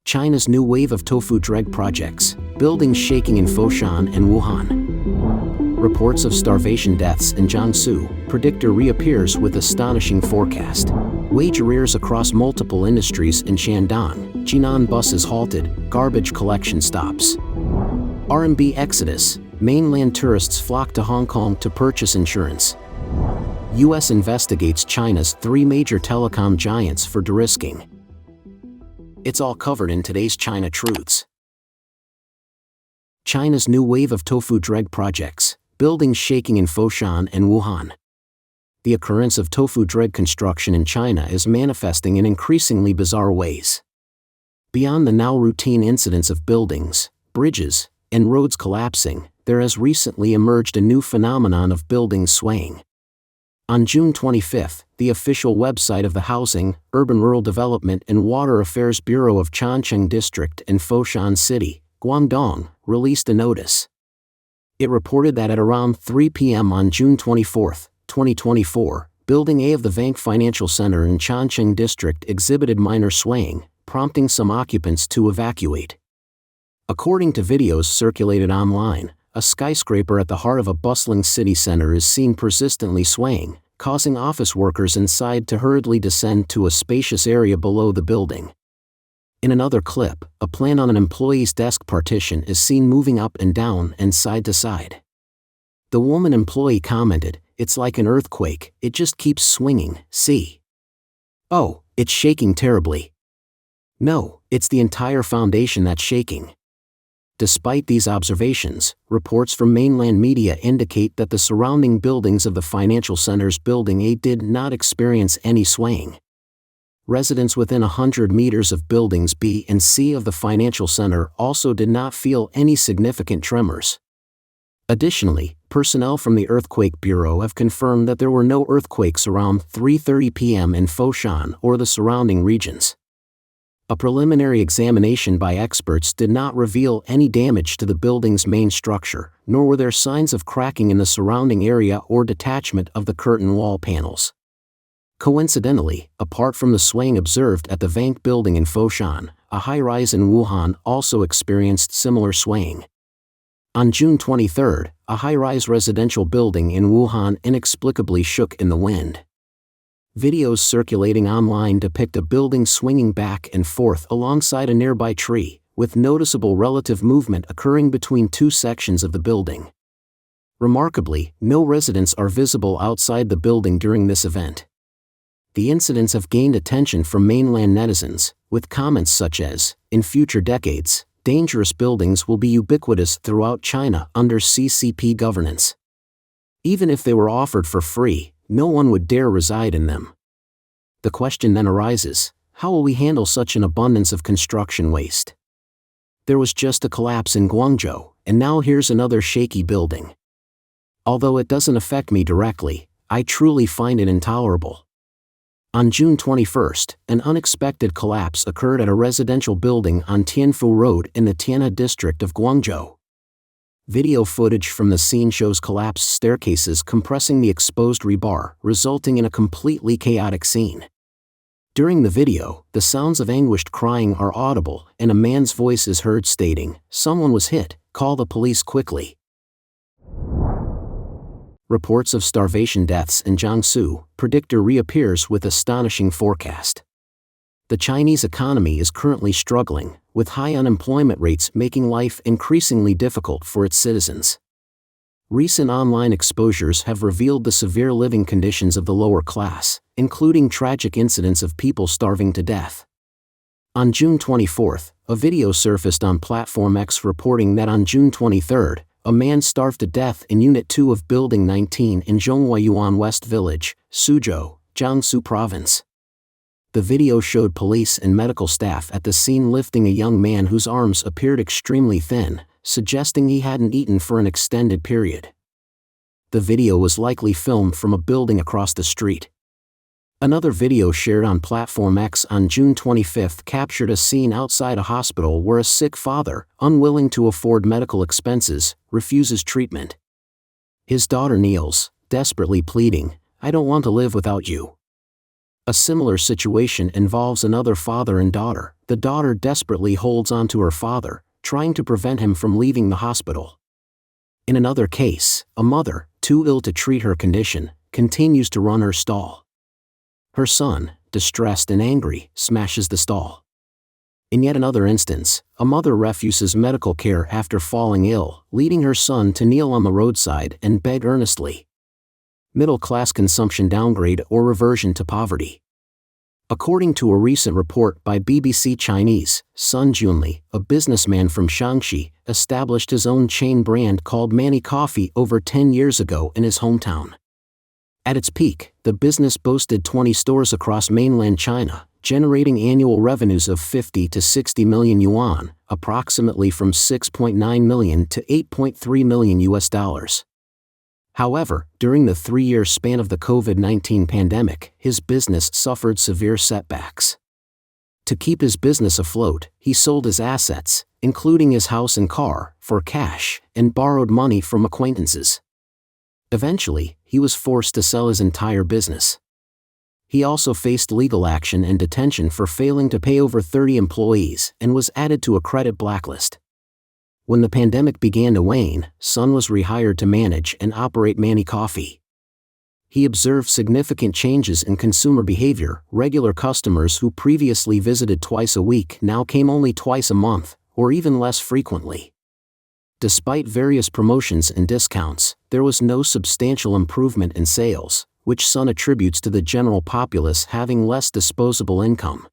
China's new wave of Tofu-Dreg projects, buildings shaking in Foshan and Wuhan. Reports of starvation deaths in Jiangsu, Predictor reappears with astonishing forecast. Wage arrears across multiple industries in Shandong, Jinan buses halted, garbage collection stops. RnB Exodus, mainland tourists flock to Hong Kong to purchase insurance. US investigates China's 3 major telecom giants for de-risking. It's all covered in today's China Truths. China's new wave of Tofu-Dreg projects, buildings shaking in Foshan and Wuhan. The occurrence of Tofu-Dreg construction in China is manifesting in increasingly bizarre ways. Beyond the now routine incidents of buildings, bridges, and roads collapsing, there has recently emerged a new phenomenon of buildings swaying. On June 25, the official website of the Housing, Urban Rural Development and Water Affairs Bureau of Changcheng District in Foshan City, Guangdong, released a notice. It reported that at around 3 p.m. on June 24, 2024, Building A of the Vanke Financial Center in Changcheng District exhibited minor swaying, prompting some occupants to evacuate. According to videos circulated online, a skyscraper at the heart of a bustling city center is seen persistently swaying, causing office workers inside to hurriedly descend to a spacious area below the building. In another clip, a plant on an employee's desk partition is seen moving up and down and side to side. The woman employee commented, "It's like an earthquake, it just keeps swinging, see? Oh, it's shaking terribly. No, it's the entire foundation that's shaking." Despite these observations, reports from mainland media indicate that the surrounding buildings of the financial center's Building A did not experience any swaying. Residents within 100 meters of buildings B and C of the financial center also did not feel any significant tremors. Additionally, personnel from the Earthquake Bureau have confirmed that there were no earthquakes around 3:30 p.m. in Foshan or the surrounding regions. A preliminary examination by experts did not reveal any damage to the building's main structure, nor were there signs of cracking in the surrounding area or detachment of the curtain wall panels. Coincidentally, apart from the swaying observed at the Vanke building in Foshan, a high-rise in Wuhan also experienced similar swaying. On June 23, a high-rise residential building in Wuhan inexplicably shook in the wind. Videos circulating online depict a building swinging back and forth alongside a nearby tree, with noticeable relative movement occurring between 2 sections of the building. Remarkably, no residents are visible outside the building during this event. The incidents have gained attention from mainland netizens, with comments such as, "In future decades, dangerous buildings will be ubiquitous throughout China under CCP governance. Even if they were offered for free, no one would dare reside in them." The question then arises, how will we handle such an abundance of construction waste? There was just a collapse in Guangzhou, and now here's another shaky building. Although it doesn't affect me directly, I truly find it intolerable. On June 21, an unexpected collapse occurred at a residential building on Tianfu Road in the Tianhe district of Guangzhou. Video footage from the scene shows collapsed staircases compressing the exposed rebar, resulting in a completely chaotic scene. During the video, the sounds of anguished crying are audible, and a man's voice is heard stating, "Someone was hit, call the police quickly." Reports of starvation deaths in Jiangsu, Predictor reappears with astonishing forecast. The Chinese economy is currently struggling, with high unemployment rates making life increasingly difficult for its citizens. Recent online exposures have revealed the severe living conditions of the lower class, including tragic incidents of people starving to death. On June 24, a video surfaced on Platform X reporting that on June 23, a man starved to death in Unit 2 of Building 19 in Zhonghuayuan West Village, Suzhou, Jiangsu Province. The video showed police and medical staff at the scene lifting a young man whose arms appeared extremely thin, suggesting he hadn't eaten for an extended period. The video was likely filmed from a building across the street. Another video shared on Platform X on June 25 captured a scene outside a hospital where a sick father, unwilling to afford medical expenses, refuses treatment. His daughter kneels, desperately pleading, "I don't want to live without you." A similar situation involves another father and daughter. The daughter desperately holds on to her father, trying to prevent him from leaving the hospital. In another case, a mother, too ill to treat her condition, continues to run her stall. Her son, distressed and angry, smashes the stall. In yet another instance, a mother refuses medical care after falling ill, leading her son to kneel on the roadside and beg earnestly. Middle-class consumption downgrade or reversion to poverty. According to a recent report by BBC Chinese, Sun Junli, a businessman from Shaanxi, established his own chain brand called Manny Coffee over 10 years ago in his hometown. At its peak, the business boasted 20 stores across mainland China, generating annual revenues of 50 to 60 million yuan, approximately from 6.9 million to 8.3 million US. However, during the 3-year span of the COVID-19 pandemic, his business suffered severe setbacks. To keep his business afloat, he sold his assets, including his house and car, for cash, and borrowed money from acquaintances. Eventually, he was forced to sell his entire business. He also faced legal action and detention for failing to pay over 30 employees and was added to a credit blacklist. When the pandemic began to wane, Sun was rehired to manage and operate Manny Coffee. He observed significant changes in consumer behavior. Regular customers who previously visited twice a week now came only twice a month, or even less frequently. Despite various promotions and discounts, there was no substantial improvement in sales, which Sun attributes to the general populace having less disposable income.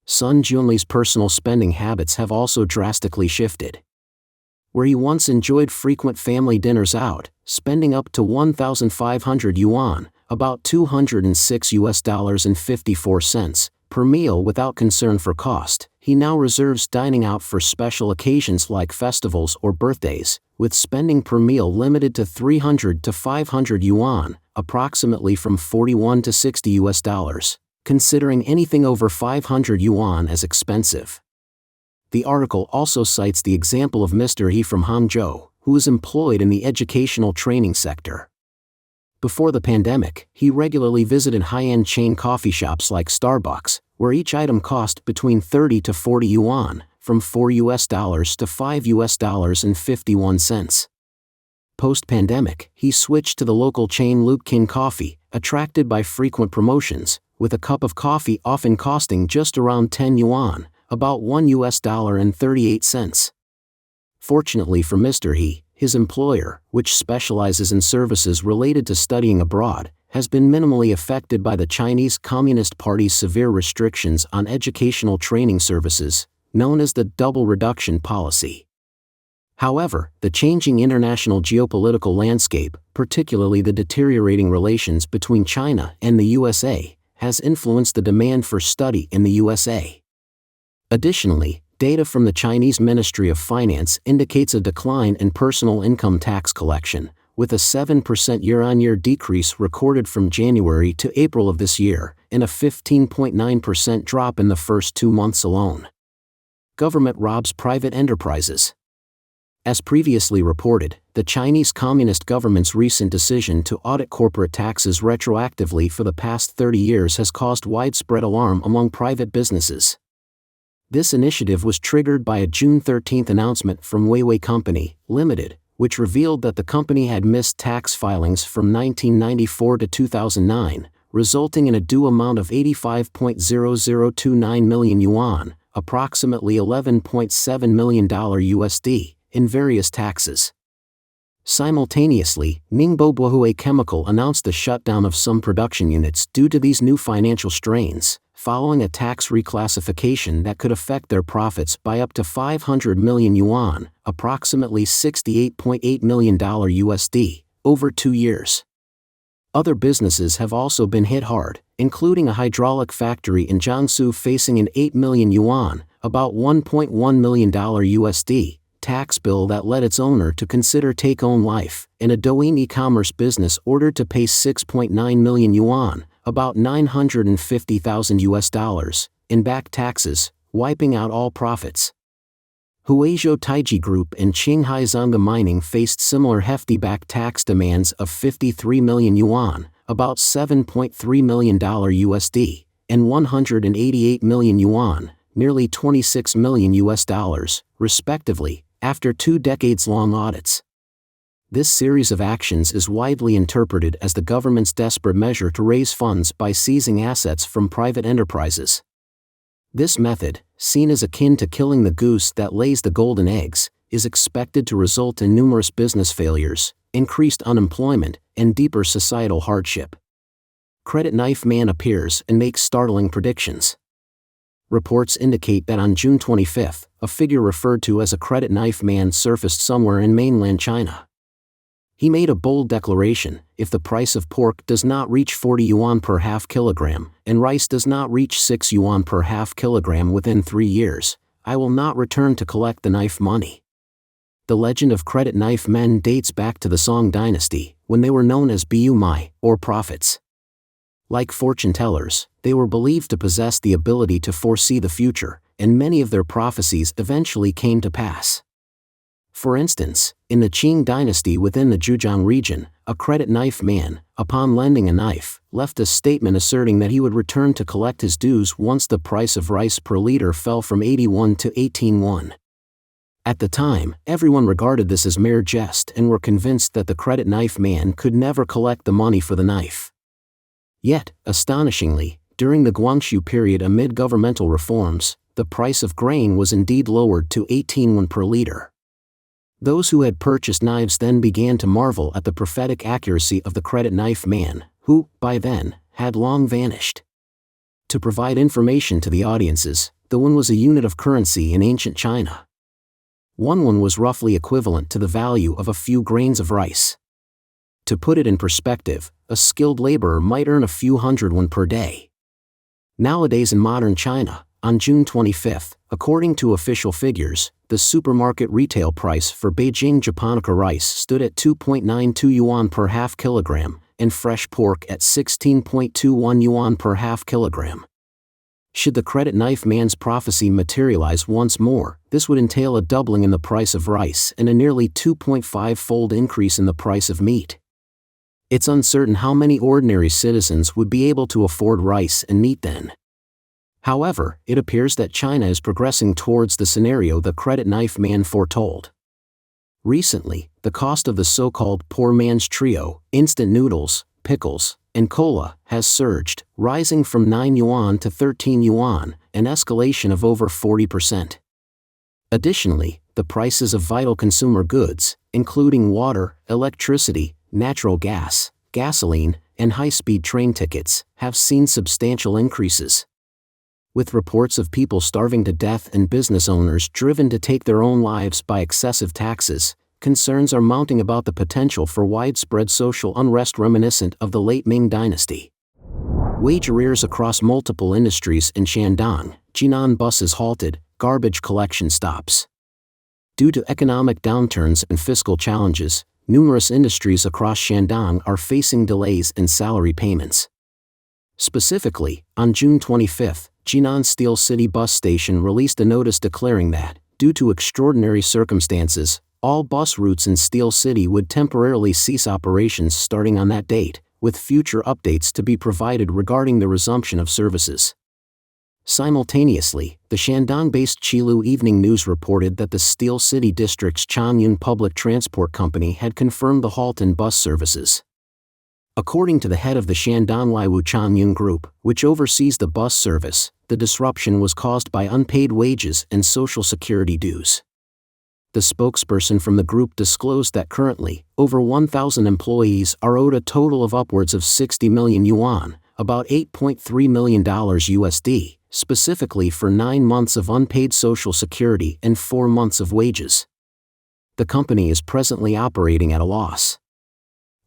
Sun Junli's personal spending habits have also drastically shifted. Where he once enjoyed frequent family dinners out, spending up to 1,500 yuan, about $206.54 per meal without concern for cost, he now reserves dining out for special occasions like festivals or birthdays, with spending per meal limited to 300 to 500 yuan, approximately from 41 to 60 US, considering anything over 500 yuan as expensive. The article also cites the example of Mr. He from Hangzhou, who is employed in the educational training sector. Before the pandemic, he regularly visited high-end chain coffee shops like Starbucks, where each item cost between 30 to 40 yuan, from $4 to $5.51. Post-pandemic, he switched to the local chain Lupkin Coffee, attracted by frequent promotions, with a cup of coffee often costing just around 10 yuan, about $1.38. Fortunately for Mr. He, his employer, which specializes in services related to studying abroad, has been minimally affected by the Chinese Communist Party's severe restrictions on educational training services, known as the double reduction policy. However, the changing international geopolitical landscape, particularly the deteriorating relations between China and the USA, has influenced the demand for study in the USA. Additionally, data from the Chinese Ministry of Finance indicates a decline in personal income tax collection, with a 7% year-on-year decrease recorded from January to April of this year, and a 15.9% drop in the first 2 months alone. Government robs private enterprises. As previously reported, the Chinese Communist government's recent decision to audit corporate taxes retroactively for the past 30 years has caused widespread alarm among private businesses. This initiative was triggered by a June 13 announcement from Weiwei Company, Limited, which revealed that the company had missed tax filings from 1994 to 2009, resulting in a due amount of 85.0029 million yuan, approximately $11.7 million USD, in various taxes. Simultaneously, Ningbo Bohue Chemical announced the shutdown of some production units due to these new financial strains, following a tax reclassification that could affect their profits by up to 500 million yuan, approximately $68.8 million USD, over 2 years. Other businesses have also been hit hard, including a hydraulic factory in Jiangsu facing an 8 million yuan, about $1.1 million USD, tax bill that led its owner to consider take-own life, and a Douyin e-commerce business ordered to pay 6.9 million yuan, about $950,000 in back taxes, wiping out all profits. Huizhou Taiji Group and Qinghai Zhangge Mining faced similar hefty back tax demands of 53 million yuan, about $7.3 million USD, and 188 million yuan, nearly $26 million US dollars, respectively, after 2 decades-long audits. This series of actions is widely interpreted as the government's desperate measure to raise funds by seizing assets from private enterprises. This method, seen as akin to killing the goose that lays the golden eggs, is expected to result in numerous business failures, increased unemployment, and deeper societal hardship. Credit Knife Man appears and makes startling predictions. Reports indicate that on June 25, a figure referred to as a Credit Knife Man surfaced somewhere in mainland China. He made a bold declaration: if the price of pork does not reach 40 yuan per half kilogram, and rice does not reach 6 yuan per half kilogram within 3 years, I will not return to collect the knife money. The legend of Credit Knife Men dates back to the Song dynasty, when they were known as Bu Mai, or prophets. Like fortune tellers, they were believed to possess the ability to foresee the future, and many of their prophecies eventually came to pass. For instance, in the Qing dynasty within the Zhejiang region, a credit knife man, upon lending a knife, left a statement asserting that he would return to collect his dues once the price of rice per liter fell from 81 to 18 won. At the time, everyone regarded this as mere jest and were convinced that the credit knife man could never collect the money for the knife. Yet, astonishingly, during the Guangxu period amid governmental reforms, the price of grain was indeed lowered to 18 won per liter. Those who had purchased knives then began to marvel at the prophetic accuracy of the credit knife man, who, by then, had long vanished. To provide information to the audiences, the won was a unit of currency in ancient China. 1 won was roughly equivalent to the value of a few grains of rice. To put it in perspective, a skilled laborer might earn a few hundred won per day. Nowadays in modern China, on June 25, according to official figures, the supermarket retail price for Beijing Japonica rice stood at 2.92 yuan per half kilogram, and fresh pork at 16.21 yuan per half kilogram. Should the credit knife man's prophecy materialize once more, this would entail a doubling in the price of rice and a nearly 2.5-fold increase in the price of meat. It's uncertain how many ordinary citizens would be able to afford rice and meat then. However, it appears that China is progressing towards the scenario the credit knife man foretold. Recently, the cost of the so-called poor man's trio, instant noodles, pickles, and cola, has surged, rising from 9 yuan to 13 yuan, an escalation of over 40%. Additionally, the prices of vital consumer goods, including water, electricity, natural gas, gasoline, and high-speed train tickets, have seen substantial increases. With reports of people starving to death and business owners driven to take their own lives by excessive taxes, concerns are mounting about the potential for widespread social unrest reminiscent of the late Ming dynasty. Wage arrears across multiple industries in Shandong, Jinan buses halted, garbage collection stops. Due to economic downturns and fiscal challenges, numerous industries across Shandong are facing delays in salary payments. Specifically, on June 25, Jinan Steel City Bus Station released a notice declaring that, due to extraordinary circumstances, all bus routes in Steel City would temporarily cease operations starting on that date, with future updates to be provided regarding the resumption of services. Simultaneously, the Shandong-based Qilu Evening News reported that the Steel City District's Changyun Public Transport Company had confirmed the halt in bus services. According to the head of the Shandong Liwu Changyun Group, which oversees the bus service, the disruption was caused by unpaid wages and social security dues. The spokesperson from the group disclosed that currently, over 1,000 employees are owed a total of upwards of 60 million yuan, about $8.3 million USD, specifically for 9 months of unpaid social security and 4 months of wages. The company is presently operating at a loss.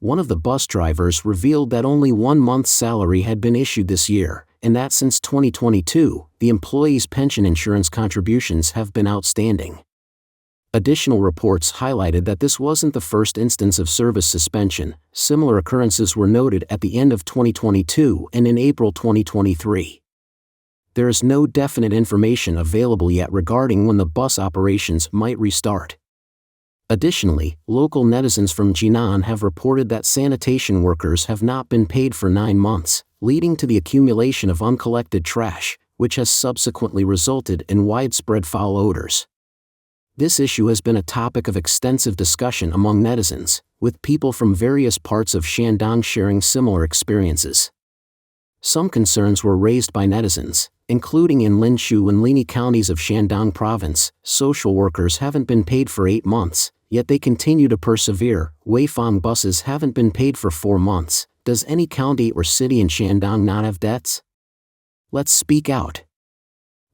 One of the bus drivers revealed that only 1 month's salary had been issued this year, and that since 2022, the employees' pension insurance contributions have been outstanding. Additional reports highlighted that this wasn't the first instance of service suspension. Similar occurrences were noted at the end of 2022 and in April 2023. There is no definite information available yet regarding when the bus operations might restart. Additionally, local netizens from Jinan have reported that sanitation workers have not been paid for 9 months, leading to the accumulation of uncollected trash, which has subsequently resulted in widespread foul odors. This issue has been a topic of extensive discussion among netizens, with people from various parts of Shandong sharing similar experiences. Some concerns were raised by netizens, including in Linshu and Lini counties of Shandong province. Social workers haven't been paid for 8 months, yet they continue to persevere. Weifang buses haven't been paid for 4 months. Does any county or city in Shandong not have debts? Let's speak out.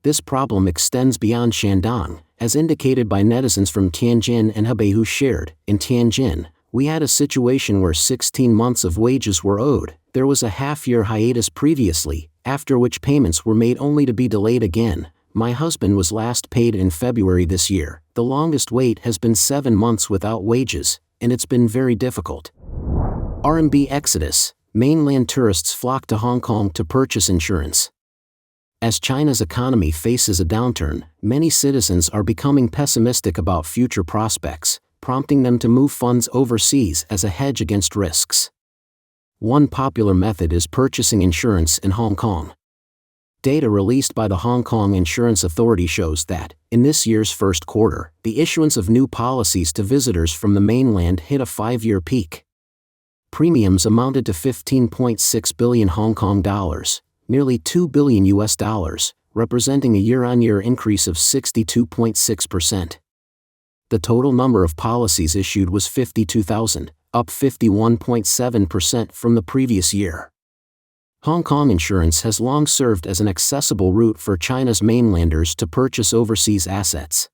This problem extends beyond Shandong, as indicated by netizens from Tianjin and Hebei who shared. In Tianjin, we had a situation where 16 months of wages were owed. There was a half-year hiatus previously, after which payments were made only to be delayed again. My husband was last paid in February this year. The longest wait has been 7 months without wages, and it's been very difficult. RnB Exodus. Mainland tourists flock to Hong Kong to purchase insurance. As China's economy faces a downturn, many citizens are becoming pessimistic about future prospects, prompting them to move funds overseas as a hedge against risks. One popular method is purchasing insurance in Hong Kong. Data released by the Hong Kong Insurance Authority shows that, in this year's first quarter, the issuance of new policies to visitors from the mainland hit a 5-year peak. Premiums amounted to 15.6 billion Hong Kong dollars, nearly $2 billion US dollars, representing a year-on-year increase of 62.6%. The total number of policies issued was 52,000, up 51.7% from the previous year. Hong Kong insurance has long served as an accessible route for China's mainlanders to purchase overseas assets.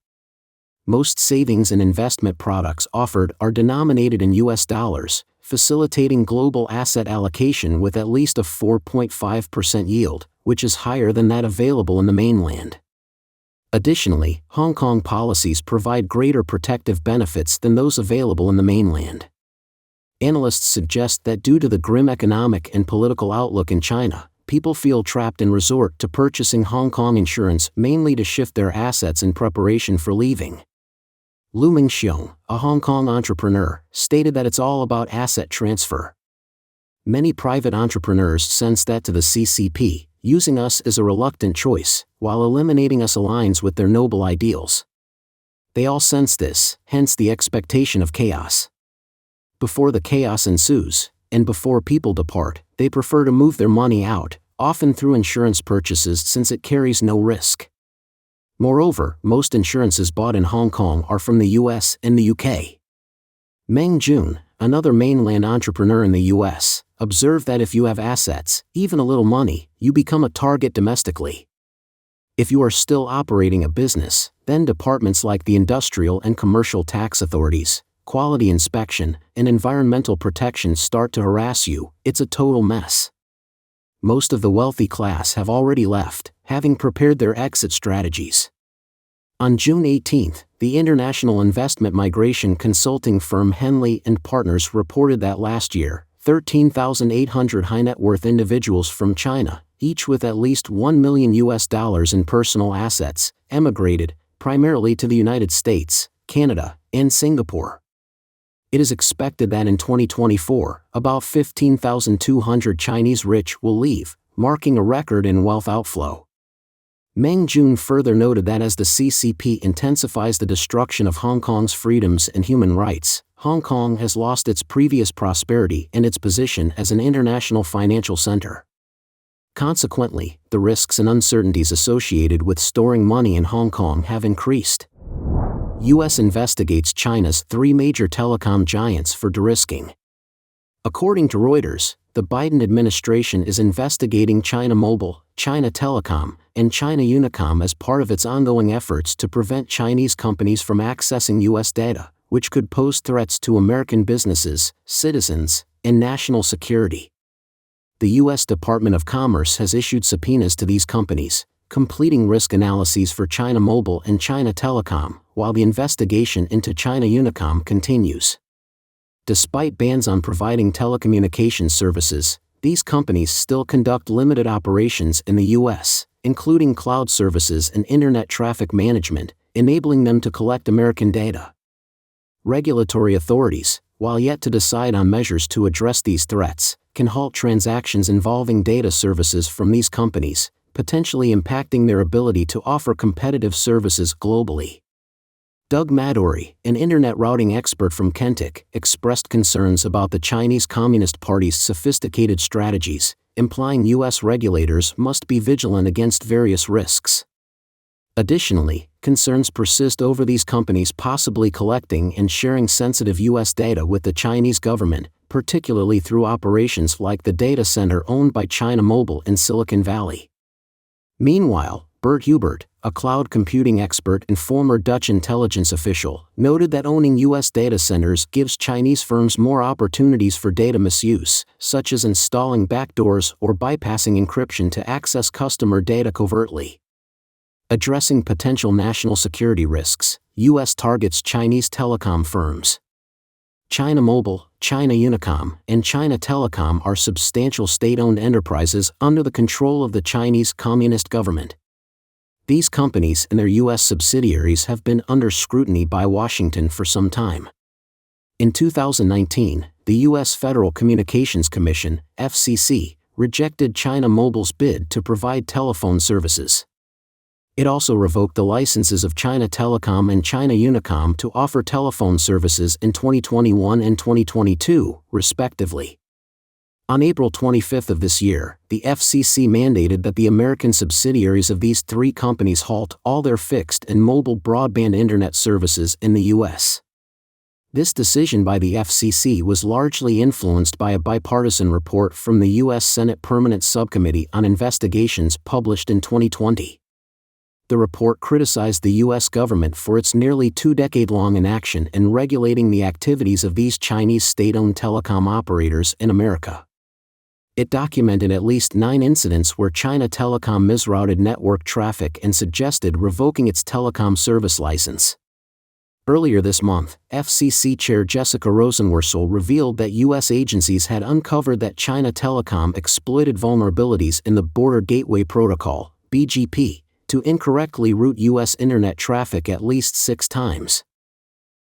Most savings and investment products offered are denominated in US dollars, facilitating global asset allocation with at least a 4.5% yield, which is higher than that available in the mainland. Additionally, Hong Kong policies provide greater protective benefits than those available in the mainland. Analysts suggest that due to the grim economic and political outlook in China, people feel trapped and resort to purchasing Hong Kong insurance mainly to shift their assets in preparation for leaving. Lu Mingxiong, a Hong Kong entrepreneur, stated that it's all about asset transfer. Many private entrepreneurs sense that to the CCP, using us is a reluctant choice, while eliminating us aligns with their noble ideals. They all sense this, hence the expectation of chaos. Before the chaos ensues, and before people depart, they prefer to move their money out, often through insurance purchases since it carries no risk. Moreover, most insurances bought in Hong Kong are from the US and the UK. Meng Jun, another mainland entrepreneur in the US, observed that if you have assets, even a little money, you become a target domestically. If you are still operating a business, then departments like the industrial and commercial tax authorities, quality inspection, and environmental protection start to harass you. It's a total mess. Most of the wealthy class have already left, having prepared their exit strategies. On June 18, the international investment migration consulting firm Henley & Partners reported that last year, 13,800 high-net-worth individuals from China, each with at least $1 million in personal assets, emigrated, primarily to the United States, Canada, and Singapore. It is expected that in 2024, about 15,200 Chinese rich will leave, marking a record in wealth outflow. Meng Jun further noted that as the CCP intensifies the destruction of Hong Kong's freedoms and human rights, Hong Kong has lost its previous prosperity and its position as an international financial center. Consequently, the risks and uncertainties associated with storing money in Hong Kong have increased. U.S. investigates China's 3 major telecom giants for de-risking. According to Reuters, the Biden administration is investigating China Mobile, China Telecom, and China Unicom as part of its ongoing efforts to prevent Chinese companies from accessing U.S. data, which could pose threats to American businesses, citizens, and national security. The U.S. Department of Commerce has issued subpoenas to these companies, completing risk analyses for China Mobile and China Telecom, while the investigation into China Unicom continues. Despite bans on providing telecommunications services, these companies still conduct limited operations in the U.S., including cloud services and internet traffic management, enabling them to collect American data. Regulatory authorities, while yet to decide on measures to address these threats, can halt transactions involving data services from these companies, potentially impacting their ability to offer competitive services globally. Doug Madory, an internet routing expert from Kentucky, expressed concerns about the Chinese Communist Party's sophisticated strategies, implying U.S. regulators must be vigilant against various risks. Additionally, concerns persist over these companies possibly collecting and sharing sensitive U.S. data with the Chinese government, particularly through operations like the data center owned by China Mobile in Silicon Valley. Meanwhile, Bert Hubert, a cloud computing expert and former Dutch intelligence official, noted that owning U.S. data centers gives Chinese firms more opportunities for data misuse, such as installing backdoors or bypassing encryption to access customer data covertly. Addressing potential national security risks, U.S. targets Chinese telecom firms. China Mobile, China Unicom, and China Telecom are substantial state-owned enterprises under the control of the Chinese Communist government. These companies and their U.S. subsidiaries have been under scrutiny by Washington for some time. In 2019, the U.S. Federal Communications Commission, FCC, rejected China Mobile's bid to provide telephone services. It also revoked the licenses of China Telecom and China Unicom to offer telephone services in 2021 and 2022, respectively. On April 25 of this year, the FCC mandated that the American subsidiaries of these three companies halt all their fixed and mobile broadband internet services in the U.S. This decision by the FCC was largely influenced by a bipartisan report from the U.S. Senate Permanent Subcommittee on Investigations published in 2020. The report criticized the U.S. government for its nearly two-decade-long inaction in regulating the activities of these Chinese state-owned telecom operators in America. It documented at least 9 incidents where China Telecom misrouted network traffic and suggested revoking its telecom service license. Earlier this month, FCC Chair Jessica Rosenworcel revealed that U.S. agencies had uncovered that China Telecom exploited vulnerabilities in the Border Gateway Protocol, BGP, to incorrectly route U.S. internet traffic at least 6 times.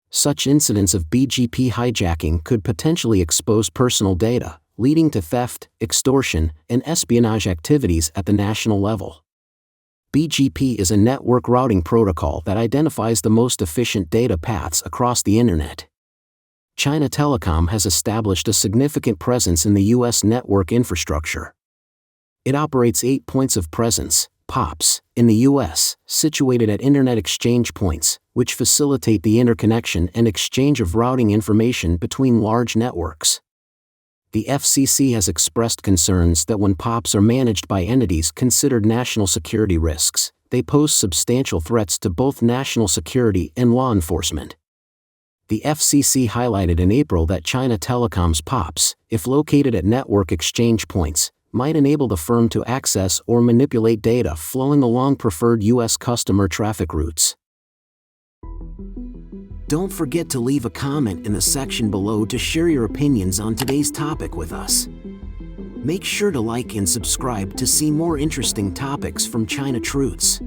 Such incidents of BGP hijacking could potentially expose personal data, leading to theft, extortion, and espionage activities at the national level. BGP is a network routing protocol that identifies the most efficient data paths across the internet. China Telecom has established a significant presence in the U.S. network infrastructure. It operates 8 points of presence, POPs, in the U.S., situated at Internet Exchange Points, which facilitate the interconnection and exchange of routing information between large networks. The FCC has expressed concerns that when POPs are managed by entities considered national security risks, they pose substantial threats to both national security and law enforcement. The FCC highlighted in April that China Telecom's POPs, if located at network exchange points, might enable the firm to access or manipulate data flowing along preferred U.S. customer traffic routes. Don't forget to leave a comment in the section below to share your opinions on today's topic with us. Make sure to like and subscribe to see more interesting topics from China Truths.